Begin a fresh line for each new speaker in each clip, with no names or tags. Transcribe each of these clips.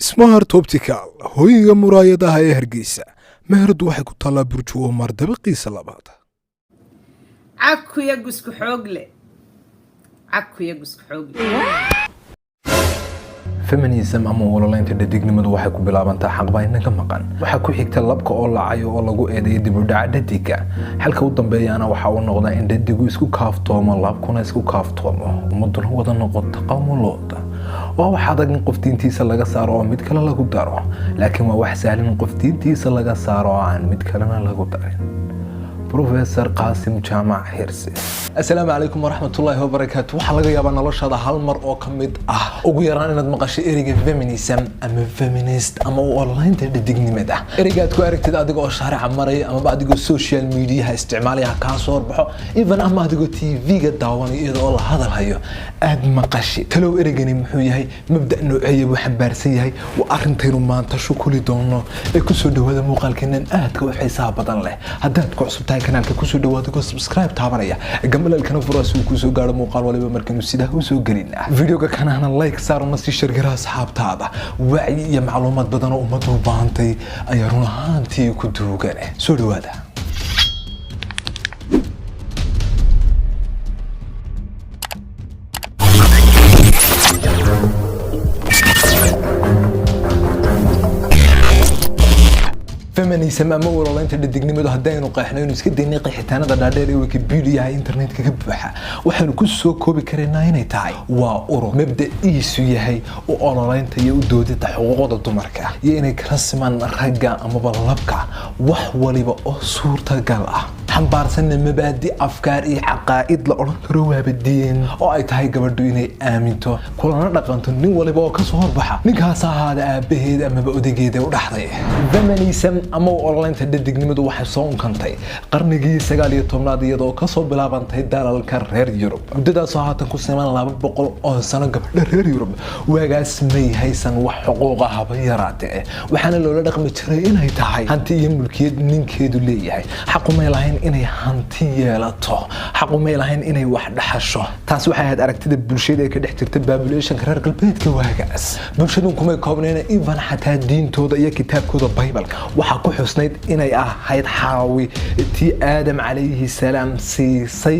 Smart Optical hoyga muraayadaha ee Hargeysa meheradu waxay ku talaa burjuwo mar dabiqiisa labaad
عكو يجوز كحوجله عكو يجوز كحوجله
feminism ama ololaynta dhadignimadu waxay ku bilaabantaa xaqbayna ka maqan waxa ku xigta labka oo lacayo oo lagu eedeeyo dib u dhaca dhadiga halka u dambeeyana waxa uu noqdaa in dhadigu isku kaaftoomo labkuna isku kaaftoomo ummaduna wada noqoto qowmolooda waa wax adag in qof diintiisa laga saaro oo mid kale lagu daro laakiin waa wax sahlan in qof diintiisa laga saaro oo aan mid kalena lagu darin Professor Qasim Jamac Hirsi Assalamu alaykum wa rahmatullahi wa barakatuh waxa laga yaabaa noloshada hal mar oo kamid ah ugu yaraan inaad maqashay eriga feminism ama feminist ama online dhadignimada erigaad ku aragtid adiga oo sharaca maray ama adiga social media isticmaalaya ka soo baxo even ama adiga TV-ga daawanaya iyadoo la hadalhayo aad maqashay talow erigani muxuu yahay mabda nooceeyo uu xambaarsan yahay waa arintaynu maanta shukuli doono ee ku soo dhawaada muuqaalkeenan aadka u xiisaha badan leh haddaad ku cusubtahay kanaalka ku soo dhawaada go subscribe taabanaya gamalaalkana furaas uu ku soo gaaro muuqaal waliba markanu sidaa u soo galina videoga kanahana like saar oo si share garaa asxaabtaada wacyi iyo macluumaad badan oo ummadu u baahantay ayaa run ahaantii ku duugan soo dhawaada feminism ama ololaynta dhadignimadu hadaynu qeexnayno iska daynay qeexitaanada dhaadheer ee Wikipedia internetka ka buuxa waxaanu ku soo koobi kareynaa inay tahay waa urur mabda'iisu yahay oo ololaynta iyo u doodida xuquuqda dumarka iyo inay kala siman ragga ama labka wax waliba oo suurtagal ah xambaarsan mabaadi afkaar iyo aqaa'id la oran karo waabadiin oo ay tahay gabadhu inay aaminto kulana dhaqanto nin waliba oo ka soo horbaxa ninkaas ahaada aabaheed ama odageeda u dhaxday feminism ama ololaynta dhadignimadu waxay soo unkantay qarnigii 19aad iyadoo ka soo bilaabantay dalalka reer Yurub muddadaas oo haatan ku siman 200 oo sano gabadha reer Yurub waagaas may haysan wax xuquuq ah haba yaraatee waxaana loola dhaqmi jiray inay tahay hanti iyo mulkiyad ninkeedu leeyahay xaq uma lahayn inay hanti yeelato xaq uma lahayn inay wax dhaxasho taas waxay ahayd aragtida bulshada ee ka dhex jirta population reer galbeedka waagaas bulshadu kuma koobnayna even xataa diintooda iyo kitaabkooda Bible-ka waxa ku xusnayd inay ahayd xaawi tii Aadam calayhi salaam siisay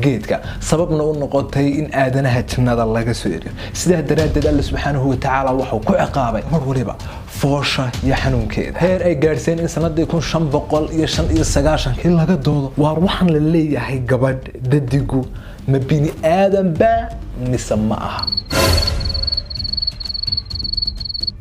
geedka sababna u noqotay in aadanaha jannada laga soo eriyo sidaa daraadeed Allah subhanahu wa ta'ala wuxuu ku ciqaabay mar waliba foosha iyo xanuunkeeda heer ay gaarsiin in sanadii 1595 laga doodo waar waxaan la leeyahay gabadh dadigu ma bini aadam ba mise ma aha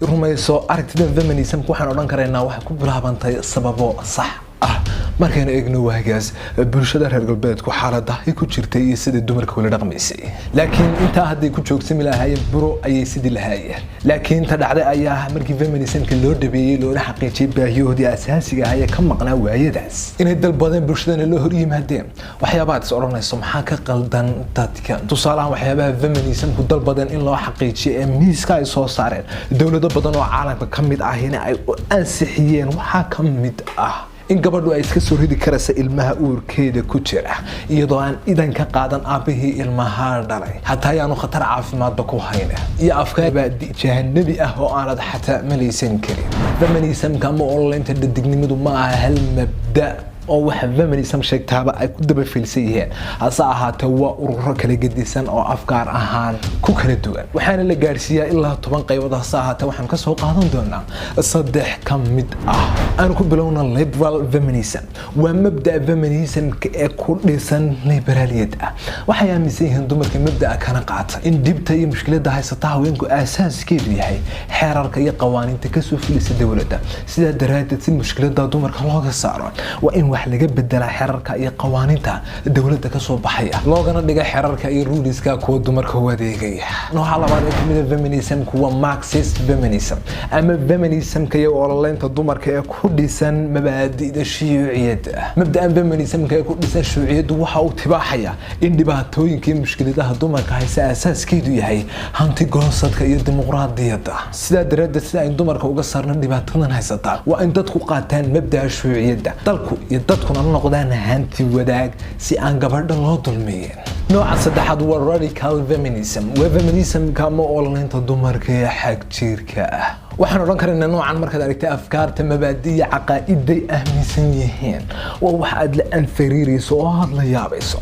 rumayso aragtida feminism waxaan oran kareynaa waxa ku bilaabantay sababo sax ah markayna eegno waagaas bulshada reer galbeedku xaalada ay ku jirtay iyo sida dumarka wala dhaqmaysay laakiin inta hadday ku joogsan lahaayeen buro ayay sidii lahaayeen laakiin ta dhacday ayaa markii feminismka loo dhabeeyay loo xaqiijiyay baahiyoodii asaasiga ah ee ka maqnaa waayadaas inay dalbadeen bulshadana loo hor yimaadeen waxyaabaad is oranayso maxaa ka qaldan dadka tusaalahan waxyaabaha feminismku dalbadeen in loo xaqiijiyo ee miiska ay soo saareen dawlado badan oo caalamka ka mid ah in ay ansixiyeen waxa ka mid ah in gabadhu ay iska soo ridi karaysa ilmaha uurkeeda ku jira iyadoo aan idan ka qaadan aabihii ilmaha dhalay hataa aanu khatar caafimaadba ku hayna iyo afkaar jahanabi ah oo aanad xataa malaysan karin feminismka ama ololaynta dhadignimadu ma aha hal mabda oo waxa feminism sheegtaaba ay ku daba filsan yihiin hase ahaatee waa ururo kala gedisan oo afkaar ahaan ku kala duwan waxaana la gaarsiiyaa ilaa 10 qaybood hase ahaatee waxaan ka soo qaadan doonaa 3 ka mid ah aan ku bilowna liberal feminism waa mabda feminism ee ku dhisan liberaliyad ah waxay aaminsan yihiin dumarka mabda kana qaata in dibta iyo mushkilada haysata haweenku asaaskeedu yahay xeerarka iyo qawaaniinta ka soo filisa dawladda sida daraadeed si mushkilada dumarka looga saaro waa in wax laga bedela xeerarka iyo qawaaniinta dawladda ka soo baxaya loogana dhiga xeerarka iyo ruleska kuwa dumarka u adeegaya nooca labaad ee kamid ah feminism kuwa Marxist feminism ama feminismka iyo ololaynta dumarka ee ku dhisan mabaadi'da shuuciyadda mabda'an feminismka ee ku dhisan shuuciyaddu waxa uu tibaaxaya in dhibaatooyinka iyo mushkiladaha dumarka haysa asaaskeedu yahay hanti goosadka iyo dimuqraadiyadda sidaa daraadeed sida ay dumarka uga saarno dhibaatadan haysata waa in dadku qaataan mabda'a shuuciyadda dalku iyo dadkuna noqdaan hanti wadaag si aan gabadha loo dulmiyin nooca saddexaad waa radical feminism waa feminism ka ma ololaynta dumarka ee xag jirka ah waxaan oran karnaa noocan markaad aragtay afkaarta mabaadi'da caqaa'iday aaminsan yihiin oo wax aad la anfariirayso oo aad la yaabayso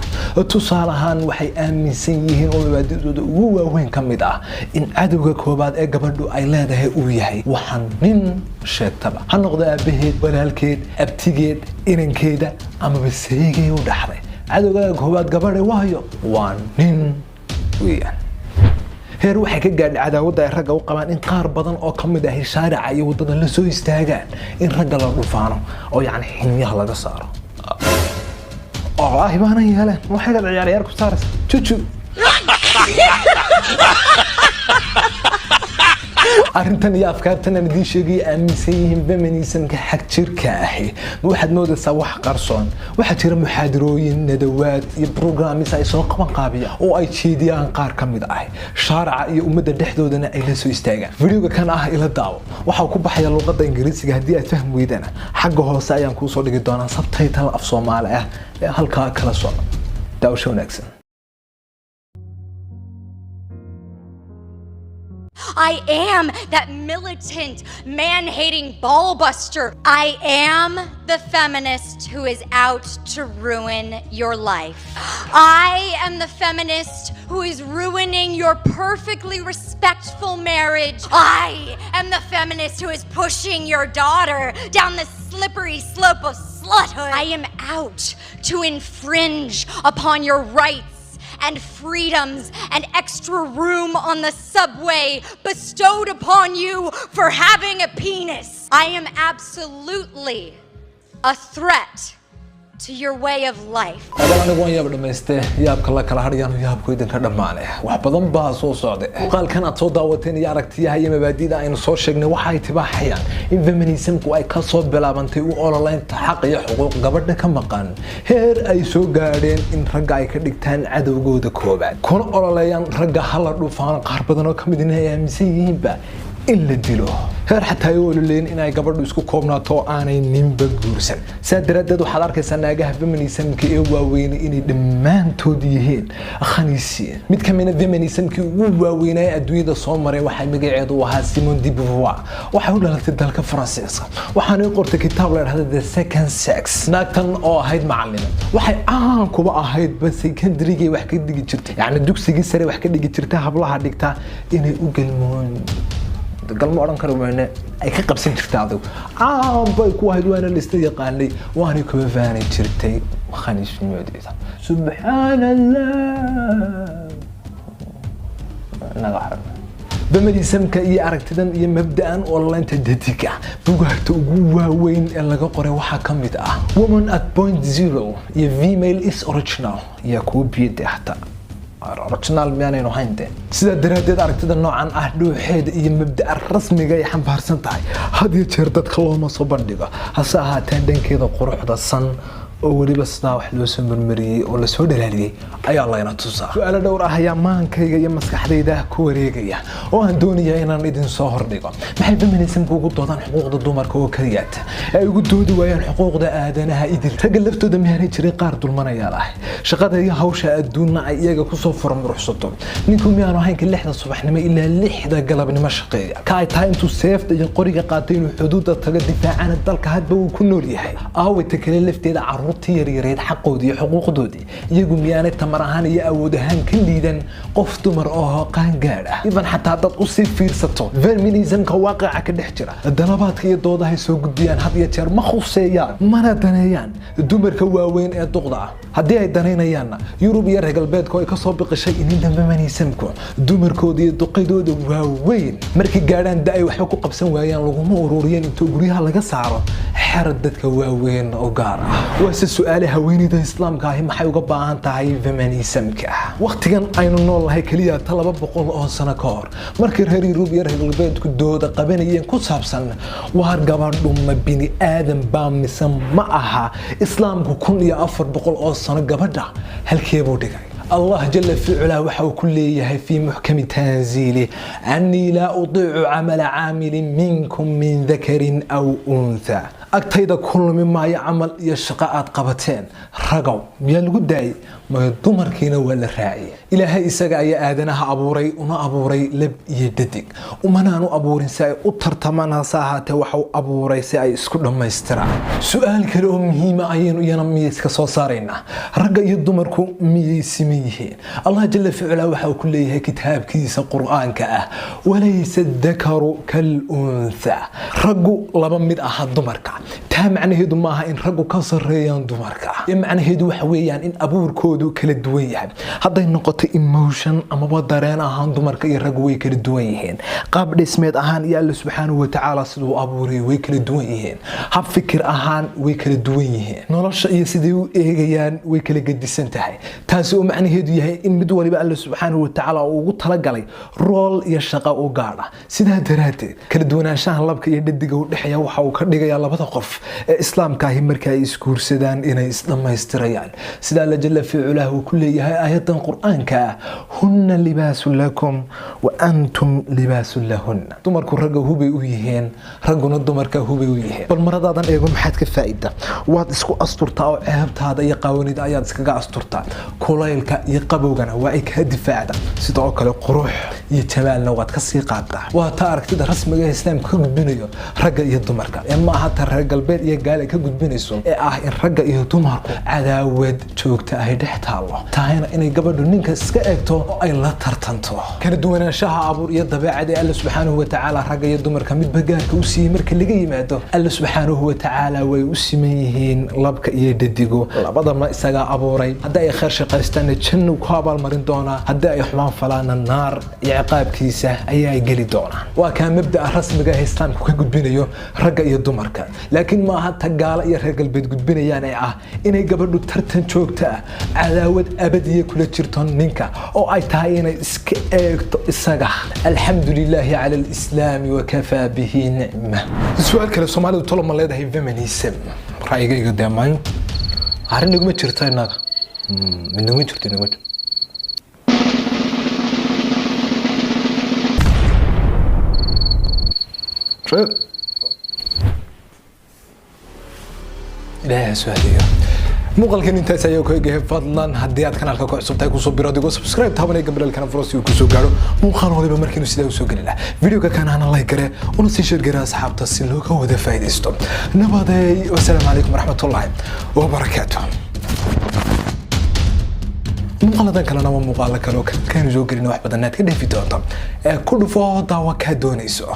tusaale ahaan waxay aaminsan yihiin oo mabaadi'dooda ugu waaweyn ka mid ah in cadowga koobaad ee gabadhu ay leedahay uu yahay waxaan nin sheegtaba ha noqdo aabaheed walaalkeed abtigeed inankeeda amaba saygeey u dhaxday cadowga koobaad gabadha waayo waa nin weeyaan heer waxay ka gaadhay cadaawadda ay ragga u qabaan in qaar badan oo ka mid ah shaarica iyo waddada la soo istaagaan in ragga la dhufaano oo yacni xinyaha laga saaro wallaahi baana yeeleen waxay ka ciyaar ku saaraysa juju arrintan iyo afkaartan aan idiin sheegay aaminsan yihiin feminismka xag jirka ahi waxaad moodaysaa wax qarsoon waxaa jira muxaadarooyin nadawaad iyo programmis ay soo qaban qaabiyaan oo ay jeediyaan qaar ka mid ah shaarica iyo ummadda dhexdoodana ay la soo istaagaan videoga kan ah ila daawo waxaa ku baxaya luqadda ingiriisiga haddii aad fahmi weydana xagga hoose ayaan kuu soo dhigi doonaa subtitle af Soomaali ah ee halkaa kala socda daawasho wanaagsan.
I am that militant, man-hating ball-buster. I am the feminist who is out to ruin your life. I am the feminist who is ruining your perfectly respectful marriage. I am the feminist who is pushing your daughter down the slippery slope of sluthood. I am out to infringe upon your rights and freedoms and extra room on the subway bestowed upon you for having a penis. I am absolutely a threat to your way of life.
anigu waan yaab dhamaystay yaabka la kala hadhayaan yaabku idinka dhamaanay wax badan baa soo socday qalkan aad soo daawateen iyo aragtiyaha iyo mabaadi'da aynu soo sheegnay waxa ay tibaaxayaan in feminismku ay ka soo bilaabantay u ololeynta xaq iyo xuquuq gabadha ka maqan heer ay soo gaadheen in ragga ay ka dhigtaan cadowgooda koobaad kuna ololeeyaan ragga hala dhufaan qaar badan oo kamid ah aaminsan yihiinba in la dilo heer xataa ay ololeen in ay gabadhu isku koobnaato aanay ninba guursan saadaradeed waxaad arkaysaa naagaha feminismka ee waaweyn inay dhammaantood yihiin khaniisiin mid ka mid ah feminismkii ugu waaweynaa adduunyada soo maray waxay magaceedu ahaa Simone de Beauvoir waxay u dhalatay dalka Faransiiska waxaana qortay kitaab la yiraahdo The Second Sex naagtan oo ahayd macallimad waxay caan kuba ahayd bas secondary-ga wax ka dhigi jirtay yacni dugsiga sare wax ka dhigi jirtay hablaha dhigta inay u galmoon galmo oran karo weeyne ay ka qabsan jirtay adigu bay ku ahayd waana lista yaqaanay waana ku faanay jirtay khaniisnimadeeda subhanallah naga feminismka iyo aragtidan iyo mabda'an online dadika bugaagta ugu waaweyn ee laga qoray waxa kamid ah Woman at Point Zero iyo Female is Original iyo ku biyada hata original miyaanaynu haynte sida daraadeed aragtida noocan ah dhuuxeeda iyo mabda'a rasmiga ay xambaarsan tahay had iyo jeer dadka looma soo bandhigo hase ahaatee dhankeeda quruxda san oo waliba sidaa wax loo soo marmariyay oo la soo dhalaaliyay ayaa layna tusaa su'aalo dhowr ah ayaa maankayga iyo maskaxdayda ku wareegaya oo aan doonayaa inaan idin soo hordhigo maxay feminismku ugu doodaan xuquuqda dumarka oo kaliya ay ugu doodi waayaan xuquuqda aadanaha idil ragga laftooda miyaanay jiray qaar dulmanayaal ah shaqada iyo hawsha adduunna ay iyaga ku soo furmuruxsato ninku miyaanu ahayn ka 6 subaxnimo ilaa 6 galabnimo shaqeeya ka ay tahay intuu seefta iyo qoriga qaatay inuu xuduudda taga difaacana dalka hadba uu ku nool yahay aawita kale lafteeda yareed xaqoodii iyo xuquuqdoodii iyagu miyaanay tamar ahaan iyo awood ahaan ka liidan qof dumar oo qaan gaar ah idan xataa dad u sii fiirsato feminismka waaqica ka dhex jira dalabaadka iyo doodaha soo gudbiyaan had iyo jeer ma khuseeyaan mana daneeyaan dumarka waaweyn ee duqda ah haddii ay danaynayaanna Yurub iyo reer galbeedku ay ka soo biqishay in feminismku dumarkooda iyo duqaydooda waaweyn markii gaadhaan da ay waxba ku qabsan waayaan laguma ururiyeen inta guryaha laga saaro xerad dadka waaweyn oo gaar ah su'aal haweeneyda islaamka ah maxay uga baahan tahay feminismka waqtigan aynu noolahay kaliya 200 oo sano ka hor markii reer Yurub iyo reer galbeedku dooda qabanayeen ku saabsan waar gabadhu ma bini aadan baa mise ma aha islaamku 1400 oo sano gabadha halkee buu dhigay الله جل في علاه وحو كليه في محكم تنزيله أني لا أضيع عمل عامل منكم من ذكر أو أنثى أكتيدا كل مما يعمل يشقاءات قبتين رقو يلقو داي ما يدمر كينا ولا راعي إلهي إساقا يا آدنها أبوري ونا أبوري لب يددك ومنانو أبورين ساي أطرتمانا ساهاته وحو أبوري ساي اسكو لما يسترع سؤال كلو مهيما أينو ينمي اسكسو صارينا رقا يدمركو ميسميهين الله جل في علا وحو كليه كتاب كيس قرآن كأه وليس الذكر كالأنثى رقو لبمد أحد دمركا تا معنهيدو ماها إن رقو كسريان دمركا معنهيدو حويان إن أبوركودو kala duwan yahay haday noqoto emotion ama dareen ahaan dumarka iyo rag way kala duwan yihiin qaab dhismeed ahaan iyo Allah subhanahu wa ta'ala sidoo abuuray way kala duwan yihiin hab fikir ahaan way kala duwan yihiin nolosha iyo sidii u eegayaan way kala gedisan tahay taasi oo macnaheedu yahay in mid waliba Allah subhanahu wa ta'ala uu ugu talagalay role iyo shaqo u gaar ah sidaa daraadeed kala duwanaanshaha labka iyo dhadiga u dhaxaya waxa uu ka dhigayaa labada qof ee islaamka ah marka ay iskuursadaan inay isdhamaystirayaan sida la jalla fi له وكل آيات القرآن هن لباس لكم وأنتم لباس لهن دمركو رجو هو بيويهن رجونا دمرك هو بيويهن بالمرة هذا أيقون محد كفائدة واد اسكو أسطرتا أو عهبت هذا يقاوني دا آيات اسكا أسطرتا كولايلك يقبوغنا وإيك هدفاعدا سيدعوك لقروح يتمال نوات كسيقاتا وتارك تدا رسم الإسلام كقد بنيو رجا يدمرك إما حتى رجا البيت يقال كقد بنيسو إن رجا يدمركو عداود شوكتا هيدا taayna inay gabadhu ninka iska eegto ay la tartanto kala duwanaanshaha abuur iyo dabeecada Allah subhanahu wa ta'ala rag iyo dumarka mid bagaarka u siiyay marka laga yimaado Allah subhanahu wa ta'ala way u siman yihiin labka iyo dhadigo labadaba isaga abuuray haday ay khayr shaqaystaan janno ku abaal marin doona haday ay xumaan falaana naar iyo ciqaabkiisa ayay gali doonaan waa ka mabda rasmiga ah islaamku ka gudbinayo rag iyo dumarka laakiin ma aha tagaala iyo reer galbeed gudbinayaan ay ah inay gabadhu tartan joogta عداوة أبدية كل تشرتون منك أو أي تاينا إسقى الحمد لله على الإسلام وكفى به نعمة. السؤال كلا سومالي وطلب ما لده فيمينيزم رأيك قدامي عارين نقوم تشرتين ناقة من نقوم تشرتين نقول لا سؤالي muuqaalkan intaas ayuu ka eegay fadlan haddii aad kanaalka ku cusubtahay ku soo biro adigo subscribe tabanay gambalkan frost uu ku soo gaaro muuqaal waliba markiinu sida u soo gali lahaa videoga kanana like gare una sii share gare asxaabta si looga wada faa'iideysto nabaday wassalaamu calaykum waraxmatullaahi wa barakaatuh muuqaaladan kalena waa muuqaalo kale oo kan soo galina wax badan aad ka dheefi doonto ku dhufo daawa ka doonayso